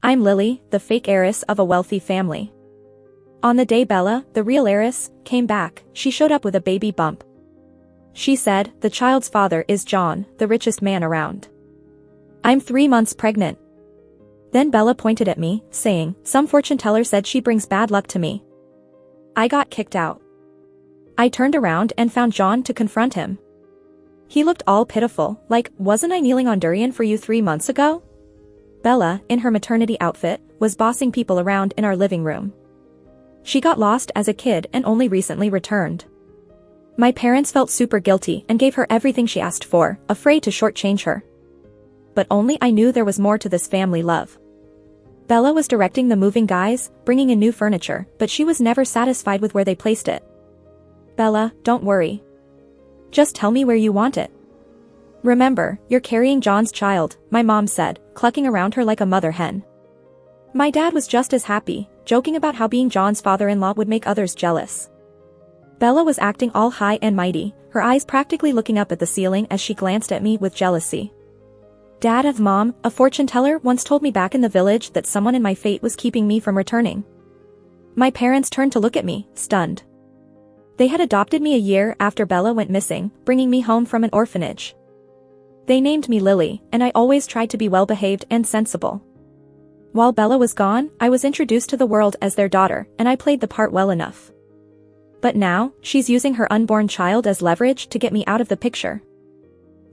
I'm Lily, the fake heiress of a wealthy family. On the day Bella, the real heiress, came back, she showed up with a baby bump. She said, the child's father is John, the richest man around. I'm 3 months pregnant. Then Bella pointed at me, saying, some fortune teller said she brings bad luck to me. I got kicked out. I turned around and found John to confront him. He looked all pitiful, like, wasn't I kneeling on durian for you 3 months ago? Bella, in her maternity outfit, was bossing people around in our living room. She got lost as a kid and only recently returned. My parents felt super guilty and gave her everything she asked for, afraid to shortchange her. But only I knew there was more to this family love. Bella was directing the moving guys, bringing in new furniture, but she was never satisfied with where they placed it. Bella, don't worry. Just tell me where you want it. Remember, you're carrying John's child, my mom said, clucking around her like a mother hen. My dad was just as happy, joking about how being John's father-in-law would make others jealous. Bella was acting all high and mighty, her eyes practically looking up at the ceiling as she glanced at me with jealousy. Dad of Mom, a fortune teller, once told me back in the village that someone in my fate was keeping me from returning. My parents turned to look at me, stunned. They had adopted me a year after Bella went missing, bringing me home from an orphanage. They named me Lily, and I always tried to be well-behaved and sensible. While Bella was gone, I was introduced to the world as their daughter, and I played the part well enough. But now, she's using her unborn child as leverage to get me out of the picture.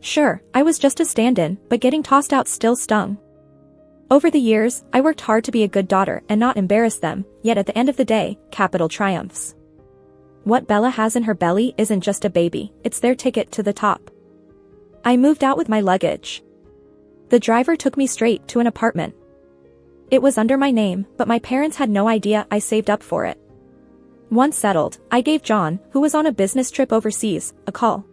Sure, I was just a stand-in, but getting tossed out still stung. Over the years, I worked hard to be a good daughter and not embarrass them, yet at the end of the day, capital triumphs. What Bella has in her belly isn't just a baby, it's their ticket to the top. I moved out with my luggage. The driver took me straight to an apartment. It was under my name, but my parents had no idea I saved up for it. Once settled, I gave John, who was on a business trip overseas, a call.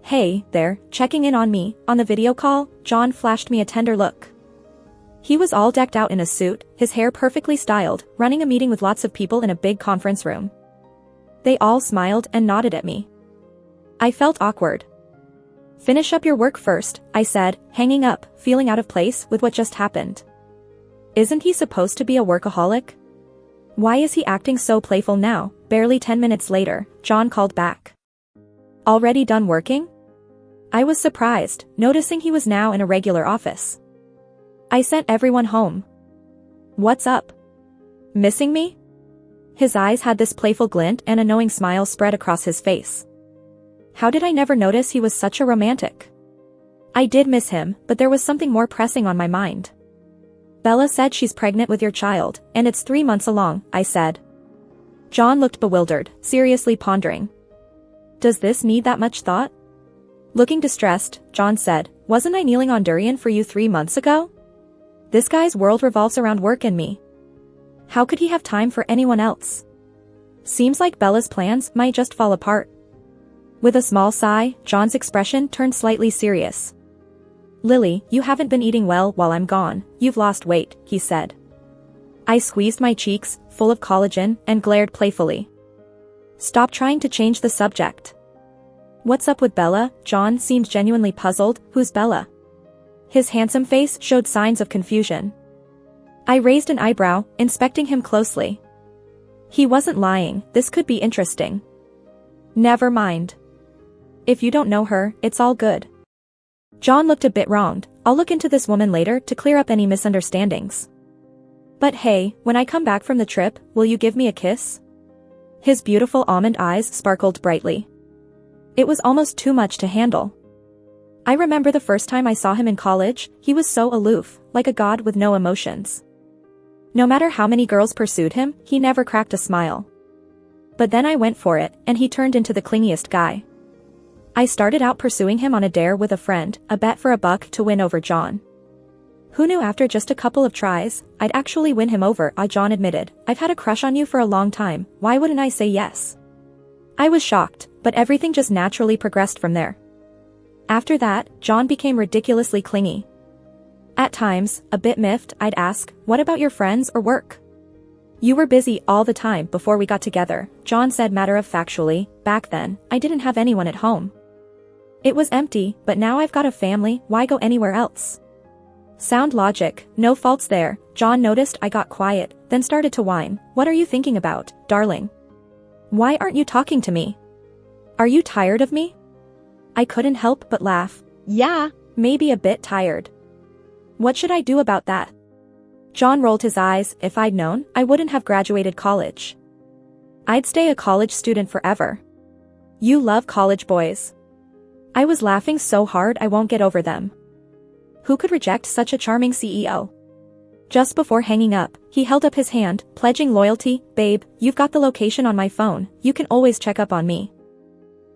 Hey, there, checking in on me. On the video call, John flashed me a tender look. He was all decked out in a suit, his hair perfectly styled, running a meeting with lots of people in a big conference room. They all smiled and nodded at me. I felt awkward. Finish up your work first, I said, hanging up, feeling out of place with what just happened. Isn't he supposed to be a workaholic? Why is he acting so playful now? Barely 10 minutes later, John called back. Already done working? I was surprised, noticing he was now in a regular office. I sent everyone home. What's up? Missing me? His eyes had this playful glint and a knowing smile spread across his face. How did I never notice he was such a romantic? I did miss him, but there was something more pressing on my mind. Bella said she's pregnant with your child, and it's 3 months along, I said. John looked bewildered, seriously pondering. Does this need that much thought? Looking distressed, John said, wasn't I kneeling on durian for you 3 months ago? This guy's world revolves around work and me. How could he have time for anyone else? Seems like Bella's plans might just fall apart. With a small sigh, John's expression turned slightly serious. Lily, you haven't been eating well while I'm gone, you've lost weight, he said. I squeezed my cheeks, full of collagen, and glared playfully. Stop trying to change the subject. What's up with Bella? John seemed genuinely puzzled. Who's Bella? His handsome face showed signs of confusion. I raised an eyebrow, inspecting him closely. He wasn't lying, this could be interesting. Never mind. If you don't know her, it's all good. John looked a bit wronged. I'll look into this woman later to clear up any misunderstandings. But hey, when I come back from the trip, will you give me a kiss? His beautiful almond eyes sparkled brightly. It was almost too much to handle. I remember the first time I saw him in college, he was so aloof, like a god with no emotions. No matter how many girls pursued him, he never cracked a smile. But then I went for it, and he turned into the clingiest guy. I started out pursuing him on a dare with a friend, a bet for $1 to win over John. Who knew after just a couple of tries, I'd actually win him over? John admitted, I've had a crush on you for a long time, why wouldn't I say yes? I was shocked, but everything just naturally progressed from there. After that, John became ridiculously clingy. At times, a bit miffed, I'd ask, what about your friends or work? You were busy all the time before we got together, John said matter-of-factually. Back then, I didn't have anyone at home. It was empty, but now I've got a family, why go anywhere else? Sound logic, no faults there. John noticed I got quiet, then started to whine. What are you thinking about, darling? Why aren't you talking to me? Are you tired of me? I couldn't help but laugh. Yeah, maybe a bit tired. What should I do about that? John rolled his eyes. If I'd known, I wouldn't have graduated college. I'd stay a college student forever. You love college boys. I was laughing so hard I won't get over them. Who could reject such a charming CEO? Just before hanging up, he held up his hand, pledging loyalty. Babe, you've got the location on my phone, you can always check up on me.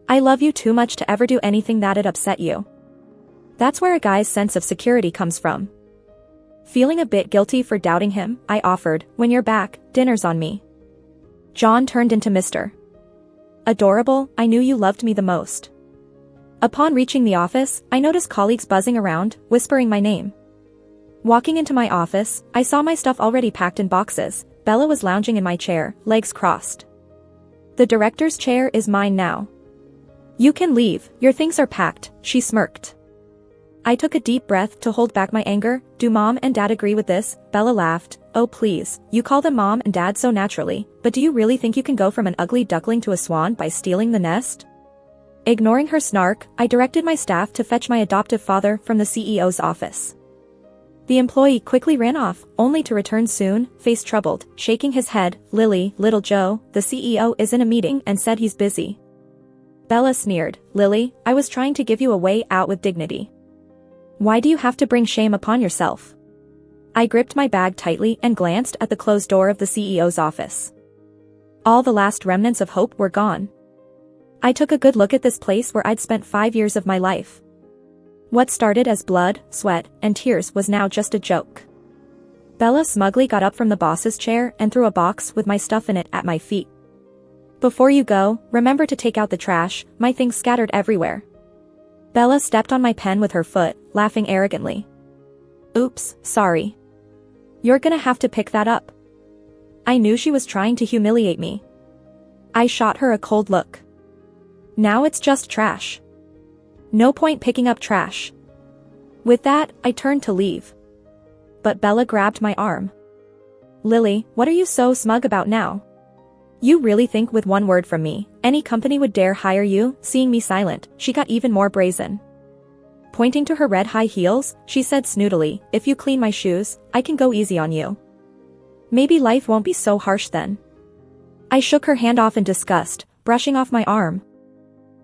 I love you too much to ever do anything that'd upset you. That's where a guy's sense of security comes from. Feeling a bit guilty for doubting him, I offered, when you're back, dinner's on me. John turned into Mr. Adorable, I knew you loved me the most. Upon reaching the office, I noticed colleagues buzzing around, whispering my name. Walking into my office, I saw my stuff already packed in boxes. Bella was lounging in my chair, legs crossed. The director's chair is mine now. You can leave, your things are packed, she smirked. I took a deep breath to hold back my anger. Do Mom and Dad agree with this? Bella laughed. Oh please, you call them Mom and Dad so naturally, but do you really think you can go from an ugly duckling to a swan by stealing the nest? Ignoring her snark, I directed my staff to fetch my adoptive father from the CEO's office. The employee quickly ran off, only to return soon, face troubled, shaking his head. Lily, little Joe, the CEO is in a meeting and said he's busy. Bella sneered. Lily, I was trying to give you a way out with dignity. Why do you have to bring shame upon yourself? I gripped my bag tightly and glanced at the closed door of the CEO's office. All the last remnants of hope were gone. I took a good look at this place where I'd spent 5 years of my life. What started as blood, sweat, and tears was now just a joke. Bella smugly got up from the boss's chair and threw a box with my stuff in it at my feet. Before you go, remember to take out the trash, my things scattered everywhere. Bella stepped on my pen with her foot, laughing arrogantly. Oops, sorry. You're gonna have to pick that up. I knew she was trying to humiliate me. I shot her a cold look. Now it's just trash. No point picking up trash. With that, I turned to leave. But Bella grabbed my arm. Lily, what are you so smug about now? You really think with one word from me, any company would dare hire you? Seeing me silent, she got even more brazen. Pointing to her red high heels, she said snootily, if you clean my shoes, I can go easy on you. Maybe life won't be so harsh then. I shook her hand off in disgust, brushing off my arm.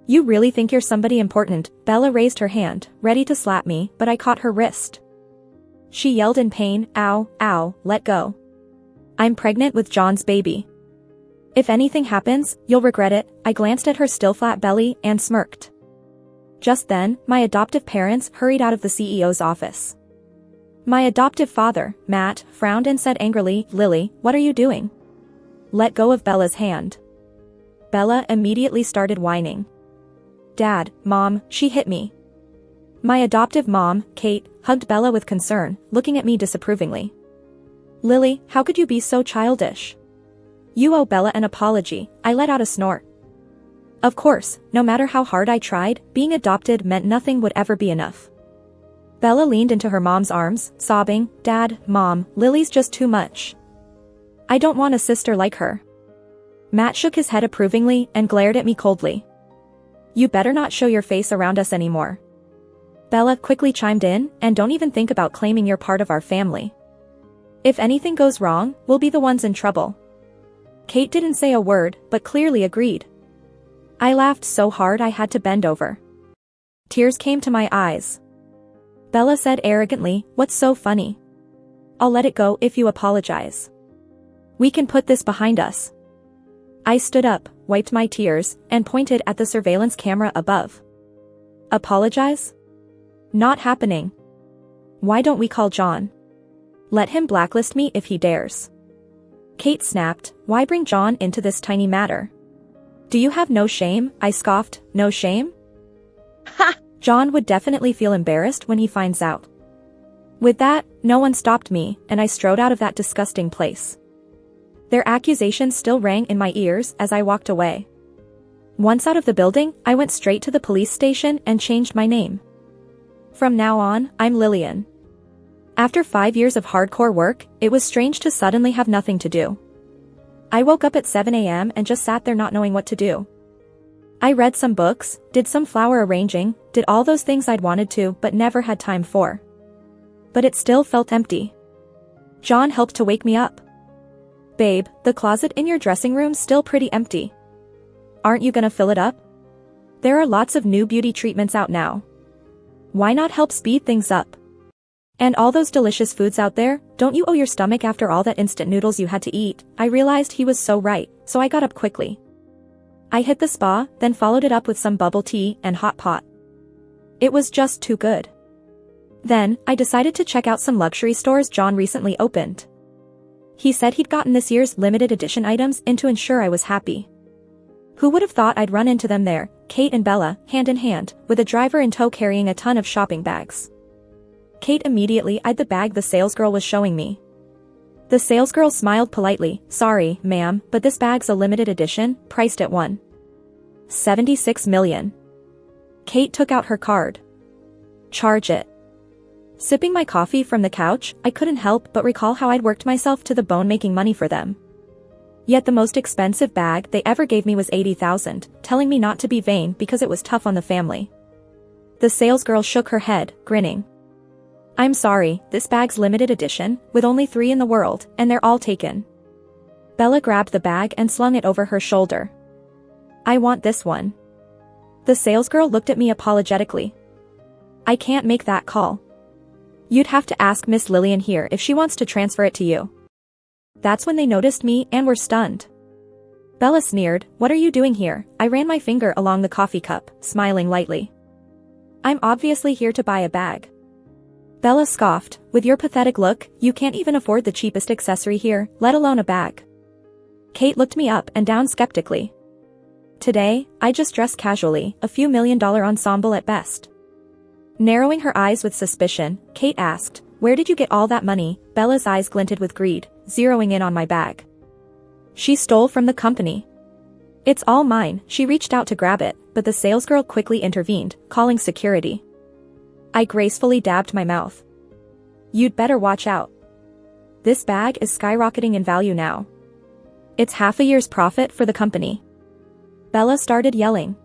You really think you're somebody important? Bella raised her hand, ready to slap me, but I caught her wrist. She yelled in pain, ow, ow, let go. I'm pregnant with John's baby. If anything happens, you'll regret it. I glanced at her still flat belly and smirked. Just then, my adoptive parents hurried out of the CEO's office. My adoptive father, Matt, frowned and said angrily, Lily, what are you doing? Let go of Bella's hand. Bella immediately started whining. Dad, Mom, she hit me. My adoptive mom, Kate, hugged Bella with concern, looking at me disapprovingly. Lily, how could you be so childish? You owe Bella an apology. I let out a snort. Of course, no matter how hard I tried, being adopted meant nothing would ever be enough. Bella leaned into her mom's arms, sobbing, Dad, Mom, Lily's just too much. I don't want a sister like her. Matt shook his head approvingly and glared at me coldly. You better not show your face around us anymore. Bella quickly chimed in, and don't even think about claiming you're part of our family. If anything goes wrong, we'll be the ones in trouble. Kate didn't say a word, but clearly agreed. I laughed so hard I had to bend over. Tears came to my eyes. Bella said arrogantly, what's so funny? I'll let it go if you apologize. We can put this behind us. I stood up, wiped my tears, and pointed at the surveillance camera above. Apologize? Not happening. Why don't we call John? Let him blacklist me if he dares. Kate snapped, why bring John into this tiny matter? Do you have no shame? I scoffed, no shame? Ha! John would definitely feel embarrassed when he finds out. With that, no one stopped me, and I strode out of that disgusting place. Their accusations still rang in my ears as I walked away. Once out of the building, I went straight to the police station and changed my name. From now on, I'm Lillian. After 5 years of hardcore work, it was strange to suddenly have nothing to do. I woke up at 7 a.m. and just sat there not knowing what to do. I read some books, did some flower arranging, did all those things I'd wanted to but never had time for. But it still felt empty. John helped to wake me up. "Babe, the closet in your dressing room's still pretty empty. Aren't you gonna fill it up? There are lots of new beauty treatments out now. Why not help speed things up? And all those delicious foods out there, don't you owe your stomach after all that instant noodles you had to eat?" I realized he was so right, so I got up quickly. I hit the spa, then followed it up with some bubble tea and hot pot. It was just too good. Then, I decided to check out some luxury stores John recently opened. He said he'd gotten this year's limited edition items in to ensure I was happy. Who would have thought I'd run into them there, Kate and Bella, hand in hand, with a driver in tow carrying a ton of shopping bags. Kate immediately eyed the bag the salesgirl was showing me. The salesgirl smiled politely. "Sorry, ma'am, but this bag's a limited edition, priced at $1.76 million. Kate took out her card. "Charge it." Sipping my coffee from the couch, I couldn't help but recall how I'd worked myself to the bone making money for them. Yet the most expensive bag they ever gave me was $80,000, telling me not to be vain because it was tough on the family. The salesgirl shook her head, grinning. "I'm sorry, this bag's limited edition, with only 3 in the world, and they're all taken." Bella grabbed the bag and slung it over her shoulder. "I want this one." The salesgirl looked at me apologetically. "I can't make that call. You'd have to ask Miss Lillian here if she wants to transfer it to you." That's when they noticed me and were stunned. Bella sneered, "What are you doing here?" I ran my finger along the coffee cup, smiling lightly. "I'm obviously here to buy a bag." Bella scoffed, "With your pathetic look, you can't even afford the cheapest accessory here, let alone a bag." Kate looked me up and down skeptically. "Today, I just dress casually, a few $1 million ensemble at best." Narrowing her eyes with suspicion, Kate asked, "Where did you get all that money?" Bella's eyes glinted with greed, zeroing in on my bag. "She stole from the company." "It's all mine." She reached out to grab it, but the salesgirl quickly intervened, calling security. I gracefully dabbed my mouth. "You'd better watch out. This bag is skyrocketing in value now. It's half a year's profit for the company." Bella started yelling.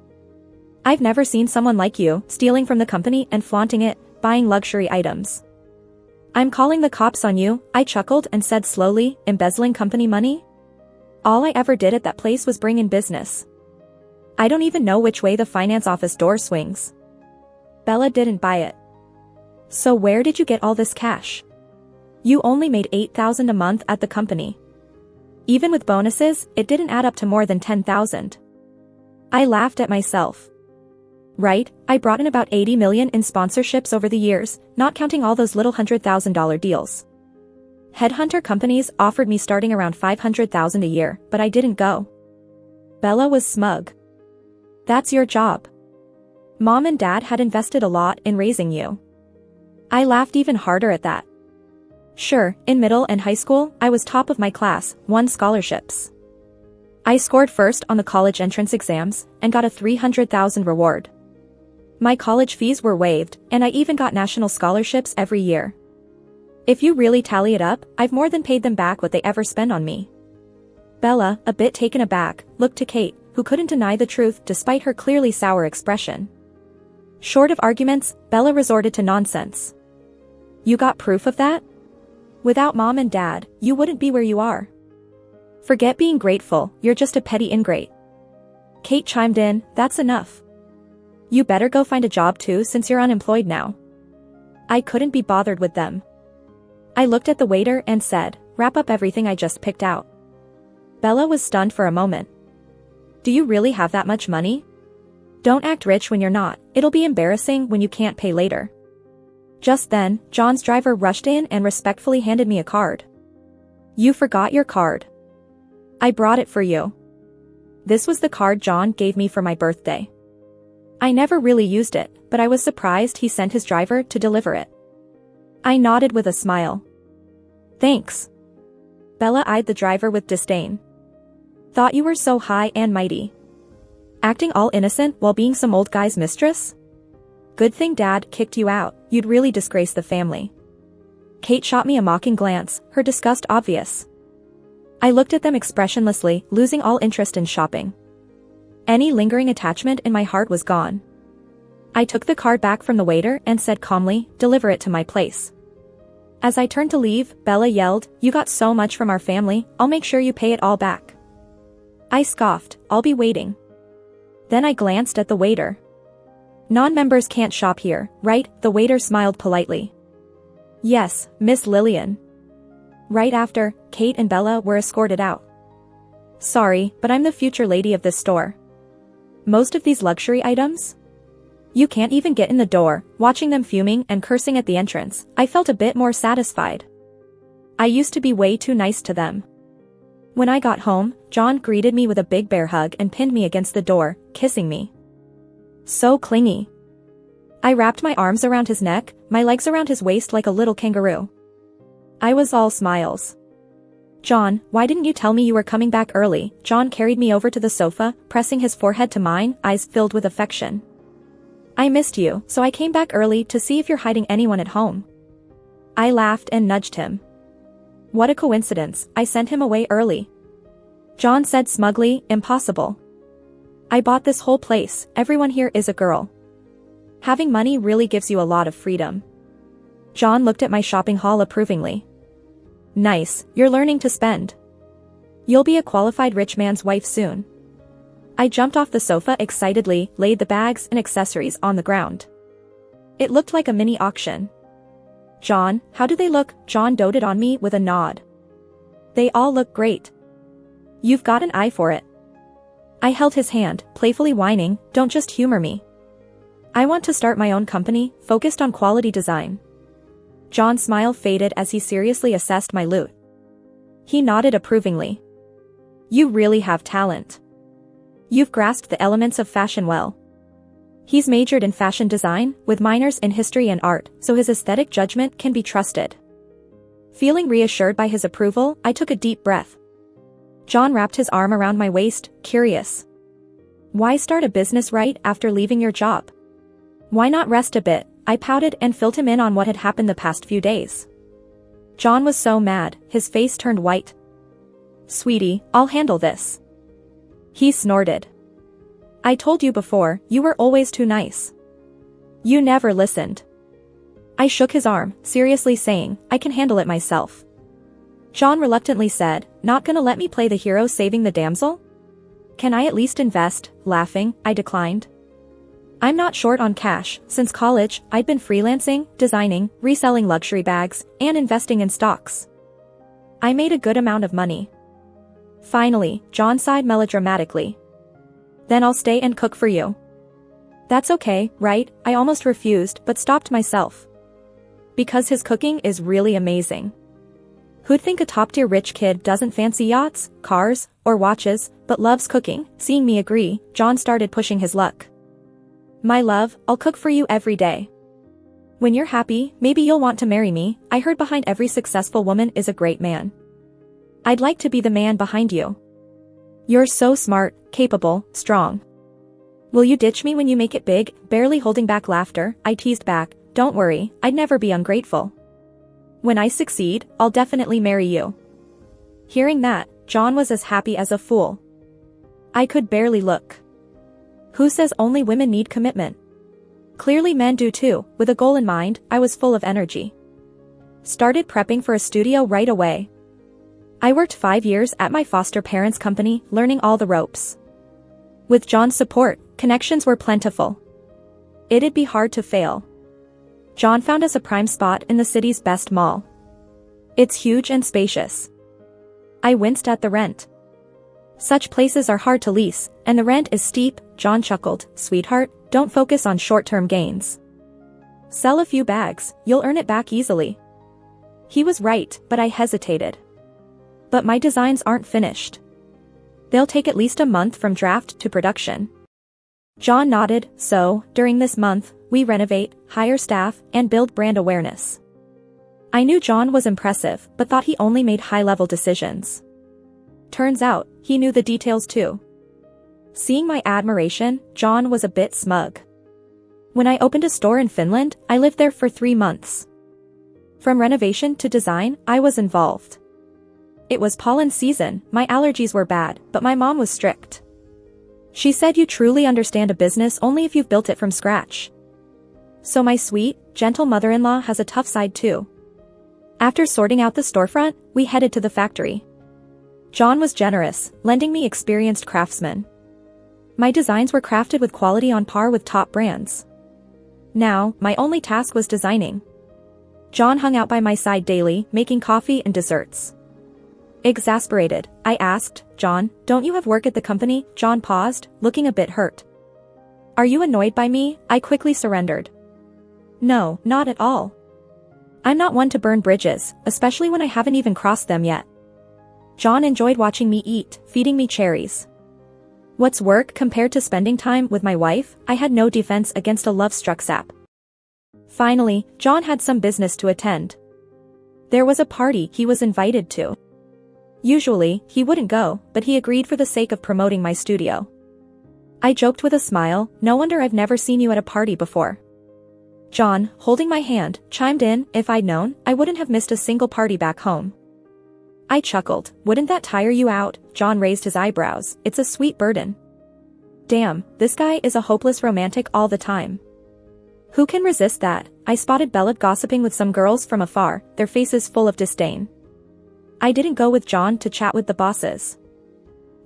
"I've never seen someone like you, stealing from the company and flaunting it, buying luxury items." "I'm calling the cops on you," I chuckled and said slowly, "embezzling company money? All I ever did at that place was bring in business. I don't even know which way the finance office door swings." Bella didn't buy it. "So where did you get all this cash? You only made $8,000 a month at the company. Even with bonuses, it didn't add up to more than $10,000. I laughed at myself. "Right, I brought in about $80 million in sponsorships over the years, not counting all those little $100,000 deals. Headhunter companies offered me starting around $500,000 a year, but I didn't go." Bella was smug. "That's your job. Mom and Dad had invested a lot in raising you." I laughed even harder at that. Sure, in middle and high school, I was top of my class, won scholarships. I scored first on the college entrance exams, and got a $300,000 reward. My college fees were waived, and I even got national scholarships every year. If you really tally it up, I've more than paid them back what they ever spent on me." Bella, a bit taken aback, looked to Kate, who couldn't deny the truth despite her clearly sour expression. Short of arguments, Bella resorted to nonsense. "You got proof of that? Without Mom and Dad, you wouldn't be where you are. Forget being grateful, you're just a petty ingrate." Kate chimed in, "That's enough. You better go find a job too since you're unemployed now." I couldn't be bothered with them. I looked at the waiter and said, "Wrap up everything I just picked out." Bella was stunned for a moment. "Do you really have that much money? Don't act rich when you're not, it'll be embarrassing when you can't pay later." Just then, John's driver rushed in and respectfully handed me a card. "You forgot your card. I brought it for you." This was the card John gave me for my birthday. I never really used it, but I was surprised he sent his driver to deliver it. I nodded with a smile. "Thanks." Bella eyed the driver with disdain. "Thought you were so high and mighty. Acting all innocent while being some old guy's mistress? Good thing Dad kicked you out, you'd really disgrace the family." Kate shot me a mocking glance, her disgust obvious. I looked at them expressionlessly, losing all interest in shopping. Any lingering attachment in my heart was gone. I took the card back from the waiter and said calmly, "Deliver it to my place." As I turned to leave, Bella yelled, "You got so much from our family, I'll make sure you pay it all back." I scoffed, "I'll be waiting." Then I glanced at the waiter. "Non-members can't shop here, right?" The waiter smiled politely. "Yes, Miss Lillian." Right after, Kate and Bella were escorted out. "Sorry, but I'm the future lady of this store. Most of these luxury items? You can't even get in the door." Watching them fuming and cursing at the entrance, I felt a bit more satisfied. I used to be way too nice to them. When I got home, John greeted me with a big bear hug and pinned me against the door, kissing me. So clingy. I wrapped my arms around his neck, my legs around his waist like a little kangaroo. I was all smiles. "John, why didn't you tell me you were coming back early?" John carried me over to the sofa, pressing his forehead to mine, eyes filled with affection. "I missed you, so I came back early to see if you're hiding anyone at home." I laughed and nudged him. "What a coincidence, I sent him away early." John said smugly, "Impossible. I bought this whole place, everyone here is a girl. Having money really gives you a lot of freedom." John looked at my shopping haul approvingly. "Nice, you're learning to spend. You'll be a qualified rich man's wife soon." I jumped off the sofa excitedly, laid the bags and accessories on the ground. It looked like a mini auction. "John, how do they look?" John doted on me with a nod. "They all look great. You've got an eye for it." I held his hand, playfully whining, "Don't just humor me. I want to start my own company, focused on quality design." John's smile faded as he seriously assessed my loot. He nodded approvingly. "You really have talent. You've grasped the elements of fashion well." He's majored in fashion design, with minors in history and art, so his aesthetic judgment can be trusted. Feeling reassured by his approval, I took a deep breath. John wrapped his arm around my waist, curious. "Why start a business right after leaving your job? Why not rest a bit?" I pouted and filled him in on what had happened the past few days. John was so mad, his face turned white. "Sweetie, I'll handle this." He snorted. "I told you before, you were always too nice. You never listened." I shook his arm, seriously saying, "I can handle it myself." John reluctantly said, "Not gonna let me play the hero saving the damsel? Can I at least invest?" Laughing, I declined. "I'm not short on cash. Since college, I'd been freelancing, designing, reselling luxury bags, and investing in stocks. I made a good amount of money." Finally, John sighed melodramatically. "Then I'll stay and cook for you." "That's okay, right?" I almost refused but stopped myself. Because his cooking is really amazing. Who'd think a top-tier rich kid doesn't fancy yachts, cars, or watches, but loves cooking? Seeing me agree, John started pushing his luck. "My love, I'll cook for you every day. When you're happy, maybe you'll want to marry me." I heard behind every successful woman is a great man. I'd like to be the man behind you. You're so smart, capable, strong. Will you ditch me when you make it big? Barely holding back laughter, I teased back, "Don't worry, I'd never be ungrateful. When I succeed, I'll definitely marry you." Hearing that, John was as happy as a fool. I could barely look. Who says only women need commitment? Clearly men do too. With a goal in mind, I was full of energy. Started prepping for a studio right away. I worked 5 years at my foster parents' company, learning all the ropes. With John's support, connections were plentiful. It'd be hard to fail. John found us a prime spot in the city's best mall. It's huge and spacious. I winced at the rent. Such places are hard to lease, and the rent is steep. John chuckled, "Sweetheart, don't focus on short-term gains. Sell a few bags, you'll earn it back easily." He was right, but I hesitated. "But my designs aren't finished. They'll take at least a month from draft to production." John nodded. "So, during this month, we renovate, hire staff, and build brand awareness." I knew John was impressive, but thought he only made high-level decisions. Turns out, he knew the details too. Seeing my admiration, John was a bit smug. "When I opened a store in Finland, I lived there for 3 months. From renovation to design, I was involved. It was pollen season, my allergies were bad, but my mom was strict. She said you truly understand a business only if you've built it from scratch. So my sweet, gentle mother-in-law has a tough side too. After sorting out the storefront, we headed to the factory. John was generous, lending me experienced craftsmen. My designs were crafted with quality on par with top brands. Now, my only task was designing. John hung out by my side daily, making coffee and desserts. Exasperated, I asked, John, don't you have work at the company? John paused, looking a bit hurt. Are you annoyed by me? I quickly surrendered. No, not at all. I'm not one to burn bridges, especially when I haven't even crossed them yet. John enjoyed watching me eat, feeding me cherries. What's work compared to spending time with my wife? I had no defense against a love-struck sap. Finally, John had some business to attend. There was a party he was invited to. Usually, he wouldn't go, but he agreed for the sake of promoting my studio. I joked with a smile, no wonder I've never seen you at a party before. John, holding my hand, chimed in, if I'd known, I wouldn't have missed a single party back home. I chuckled, wouldn't that tire you out? John raised his eyebrows, it's a sweet burden. Damn, this guy is a hopeless romantic all the time. Who can resist that? I spotted Bella gossiping with some girls from afar, their faces full of disdain. I didn't go with John to chat with the bosses.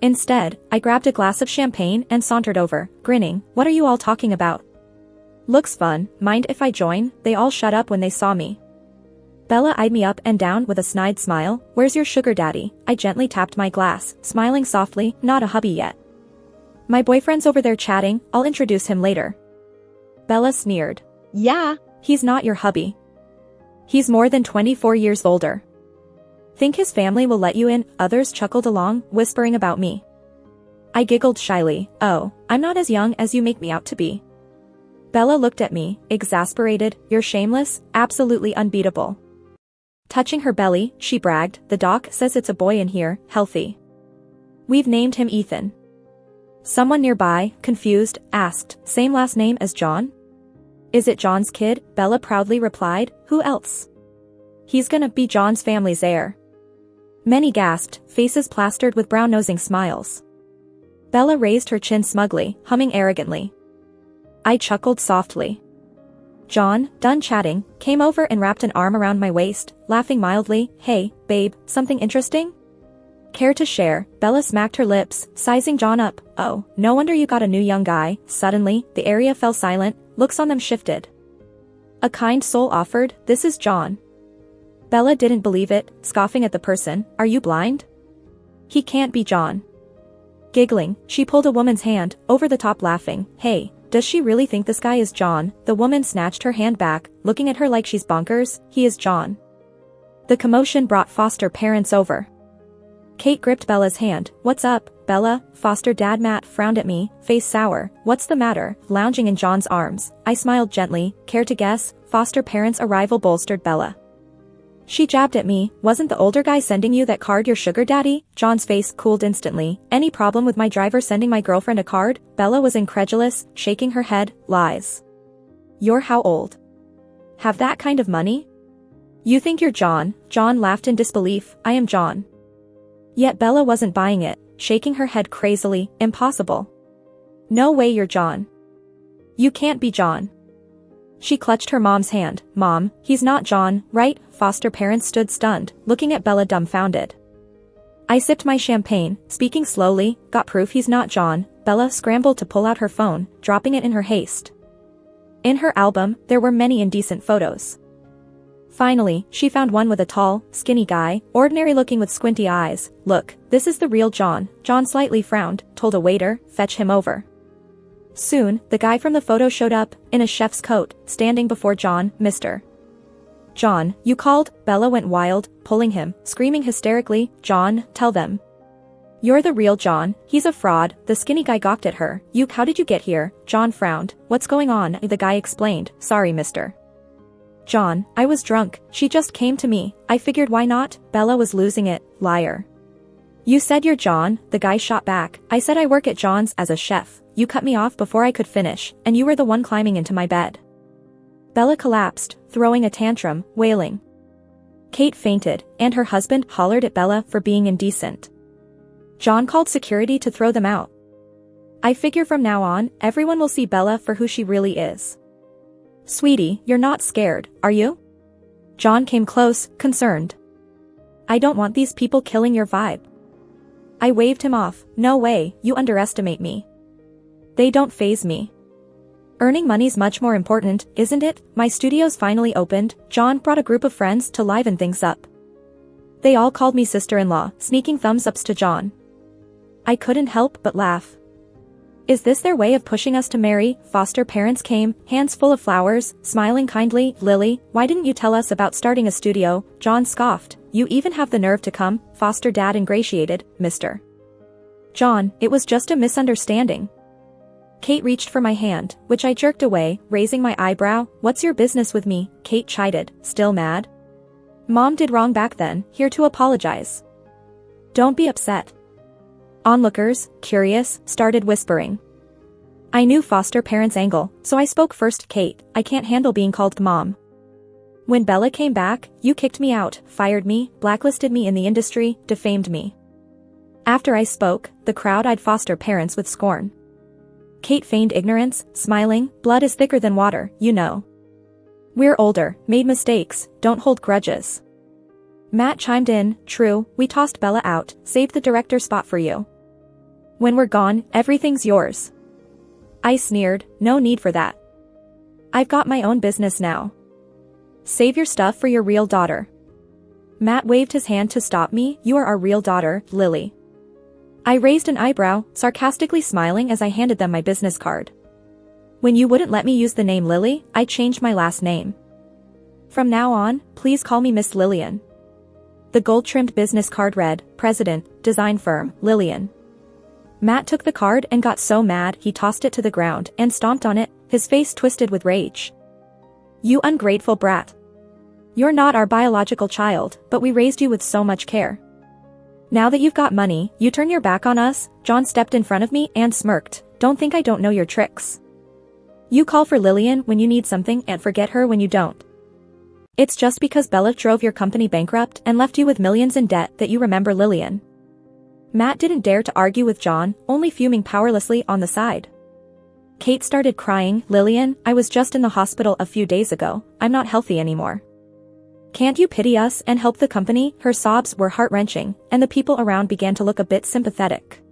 Instead, I grabbed a glass of champagne and sauntered over, grinning, what are you all talking about? Looks fun, mind if I join? They all shut up when they saw me. Bella eyed me up and down with a snide smile, where's your sugar daddy? I gently tapped my glass, smiling softly, not a hubby yet. My boyfriend's over there chatting, I'll introduce him later. Bella sneered. Yeah, he's not your hubby. He's more than 24 years older. Think his family will let you in? Others chuckled along, whispering about me. I giggled shyly, oh, I'm not as young as you make me out to be. Bella looked at me, exasperated, you're shameless, absolutely unbeatable. Touching her belly, she bragged, the doc says it's a boy in here, healthy. We've named him Ethan. Someone nearby, confused, asked, same last name as John? Is it John's kid? Bella proudly replied, who else? He's gonna be John's family's heir. Many gasped, faces plastered with brown-nosing smiles. Bella raised her chin smugly, humming arrogantly. I chuckled softly. John, done chatting, came over and wrapped an arm around my waist, laughing mildly, hey, babe, something interesting? Care to share? Bella smacked her lips, sizing John up, oh, no wonder you got a new young guy. Suddenly, the area fell silent, looks on them shifted. A kind soul offered, this is John. Bella didn't believe it, scoffing at the person, are you blind? He can't be John. Giggling, she pulled a woman's hand, over the top laughing, hey, does she really think this guy is John? The woman snatched her hand back, looking at her like she's bonkers, he is John. The commotion brought foster parents over. Kate gripped Bella's hand, what's up, Bella? Foster dad Matt frowned at me, face sour, what's the matter? Lounging in John's arms, I smiled gently, care to guess? Foster parents' arrival bolstered Bella. She jabbed at me, wasn't the older guy sending you that card your sugar daddy? John's face cooled instantly, any problem with my driver sending my girlfriend a card? Bella was incredulous, shaking her head, lies. You're how old? Have that kind of money? You think you're John? John laughed in disbelief, I am John. Yet Bella wasn't buying it, shaking her head crazily, impossible. No way you're John. You can't be John. She clutched her mom's hand, Mom, he's not John, right? Foster parents stood stunned, looking at Bella dumbfounded. I sipped my champagne, speaking slowly, got proof he's not John. Bella scrambled to pull out her phone, dropping it in her haste. In her album, there were many indecent photos. Finally, she found one with a tall, skinny guy, ordinary looking with squinty eyes. Look, this is the real John. John slightly frowned, told a waiter, fetch him over. Soon, the guy from the photo showed up, in a chef's coat, standing before John, Mr. John, you called? Bella went wild, pulling him, screaming hysterically, John, tell them. You're the real John, he's a fraud. The skinny guy gawked at her, how did you get here? John frowned, what's going on? The guy explained, sorry Mr. John, I was drunk, she just came to me, I figured why not? Bella was losing it, liar. You said you're John, the guy shot back, I said I work at John's as a chef. You cut me off before I could finish, and you were the one climbing into my bed. Bella collapsed, throwing a tantrum, wailing. Kate fainted, and her husband hollered at Bella for being indecent. John called security to throw them out. I figure from now on, everyone will see Bella for who she really is. Sweetie, you're not scared, are you? John came close, concerned. I don't want these people killing your vibe. I waved him off. No way, you underestimate me. They don't faze me. Earning money's much more important, isn't it? My studio's finally opened. John brought a group of friends to liven things up. They all called me sister-in-law, sneaking thumbs-ups to John. I couldn't help but laugh. Is this their way of pushing us to marry? Foster parents came, hands full of flowers, smiling kindly. Lily, why didn't you tell us about starting a studio? John scoffed. You even have the nerve to come? Foster dad ingratiated, Mr. John, it was just a misunderstanding. Kate reached for my hand, which I jerked away, raising my eyebrow. What's your business with me? Kate chided, still mad. Mom did wrong back then, here to apologize. Don't be upset. Onlookers, curious, started whispering. I knew foster parents' angle, so I spoke first. Kate, I can't handle being called mom. When Bella came back, you kicked me out, fired me, blacklisted me in the industry, defamed me. After I spoke, the crowd eyed foster parents with scorn. Kate feigned ignorance, smiling. Blood is thicker than water, you know. We're older, made mistakes, don't hold grudges. Matt chimed in, true, we tossed Bella out, saved the director spot for you. When we're gone, everything's yours. I sneered, no need for that. I've got my own business now. Save your stuff for your real daughter. Matt waved his hand to stop me. You are our real daughter, Lily. I raised an eyebrow, sarcastically smiling as I handed them my business card. When you wouldn't let me use the name Lily, I changed my last name. From now on, please call me Miss Lillian. The gold-trimmed business card read, President, Design Firm, Lillian. Matt took the card and got so mad he tossed it to the ground and stomped on it, his face twisted with rage. You ungrateful brat. You're not our biological child, but we raised you with so much care. Now that you've got money, you turn your back on us? John stepped in front of me and smirked. Don't think I don't know your tricks. You call for Lillian when you need something and forget her when you don't. It's just because Bella drove your company bankrupt and left you with millions in debt that you remember Lillian. Matt didn't dare to argue with John, only fuming powerlessly on the side. Kate started crying. Lillian, I was just in the hospital a few days ago, I'm not healthy anymore. Can't you pity us and help the company? Her sobs were heart-wrenching, and the people around began to look a bit sympathetic.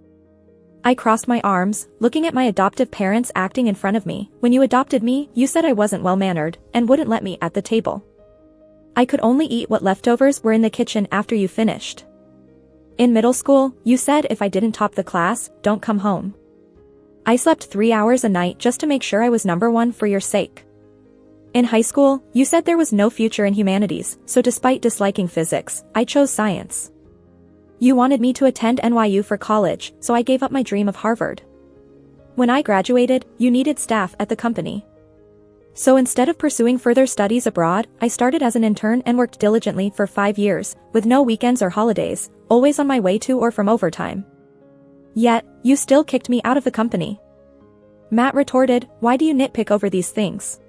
I crossed my arms, looking at my adoptive parents acting in front of me. When you adopted me, you said I wasn't well-mannered, and wouldn't let me at the table. I could only eat what leftovers were in the kitchen after you finished. In middle school, you said if I didn't top the class, don't come home. I slept 3 hours a night just to make sure I was number one for your sake. In high school, you said there was no future in humanities, so despite disliking physics, I chose science. You wanted me to attend NYU for college, so I gave up my dream of Harvard. When I graduated, you needed staff at the company. So instead of pursuing further studies abroad, I started as an intern and worked diligently for 5 years, with no weekends or holidays, always on my way to or from overtime. Yet, you still kicked me out of the company. Matt retorted, why do you nitpick over these things?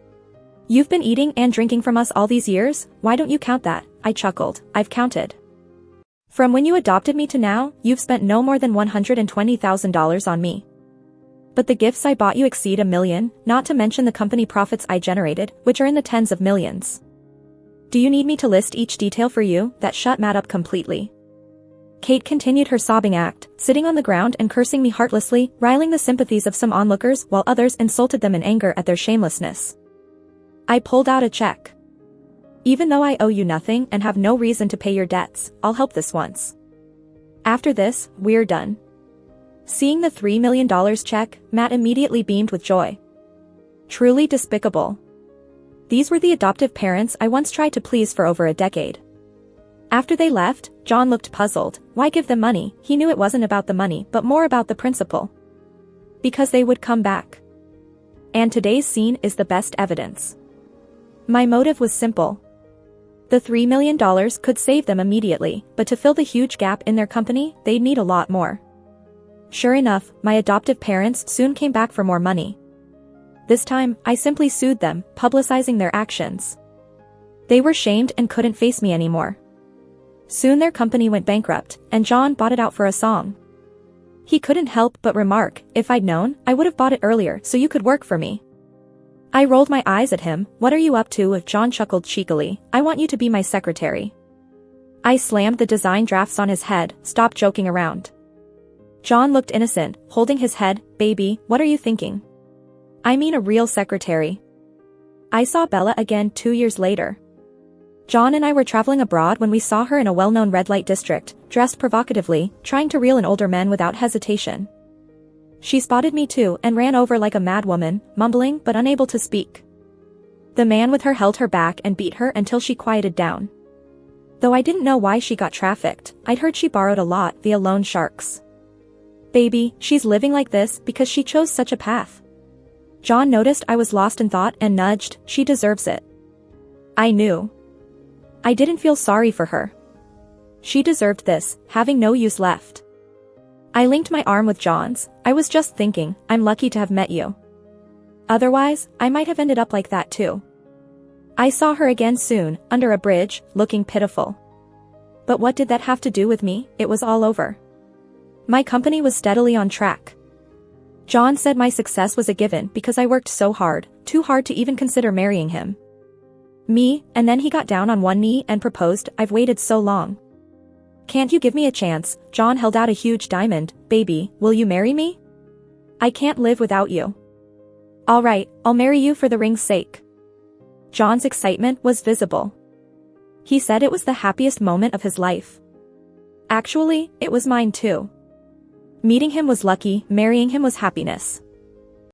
You've been eating and drinking from us all these years, why don't you count that? I chuckled, I've counted. From when you adopted me to now, you've spent no more than $120,000 on me. But the gifts I bought you exceed $1 million, not to mention the company profits I generated, which are in the tens of millions. Do you need me to list each detail for you? That shut Matt up completely. Kate continued her sobbing act, sitting on the ground and cursing me heartlessly, riling the sympathies of some onlookers while others insulted them in anger at their shamelessness. I pulled out a check. Even though I owe you nothing and have no reason to pay your debts, I'll help this once. After this, we're done. Seeing the $3 million check, Matt immediately beamed with joy. Truly despicable. These were the adoptive parents I once tried to please for over a decade. After they left, John looked puzzled. Why give them money? He knew it wasn't about the money but more about the principle. Because they would come back. And today's scene is the best evidence. My motive was simple. The $3 million could save them immediately, but to fill the huge gap in their company, they'd need a lot more. Sure enough, my adoptive parents soon came back for more money. This time, I simply sued them, publicizing their actions. They were shamed and couldn't face me anymore. Soon their company went bankrupt, and John bought it out for a song. He couldn't help but remark, "If I'd known, I would have bought it earlier so you could work for me." I rolled my eyes at him. "What are you up to?" John chuckled cheekily. "I want you to be my secretary." I slammed the design drafts on his head. "Stop joking around." John looked innocent, holding his head. "Baby, what are you thinking? I mean a real secretary." I saw Bella again 2 years later. John and I were traveling abroad when we saw her in a well-known red light district, dressed provocatively, trying to reel in older men without hesitation. She spotted me too and ran over like a mad woman, mumbling but unable to speak. The man with her held her back and beat her until she quieted down. Though I didn't know why she got trafficked, I'd heard she borrowed a lot via loan sharks. "Baby, she's living like this because she chose such a path." John noticed I was lost in thought and nudged, "She deserves it." I knew. I didn't feel sorry for her. She deserved this, having no use left. I linked my arm with John's. "I was just thinking, I'm lucky to have met you. Otherwise, I might have ended up like that too." I saw her again soon, under a bridge, looking pitiful. But what did that have to do with me? It was all over. My company was steadily on track. John said my success was a given because I worked so hard, too hard to even consider marrying him. And then he got down on one knee and proposed. "I've waited so long. Can't you give me a chance?" John held out a huge diamond. "Baby, will you marry me? I can't live without you." "All right, I'll marry you for the ring's sake." John's excitement was visible. He said it was the happiest moment of his life. Actually, it was mine too. Meeting him was lucky, marrying him was happiness.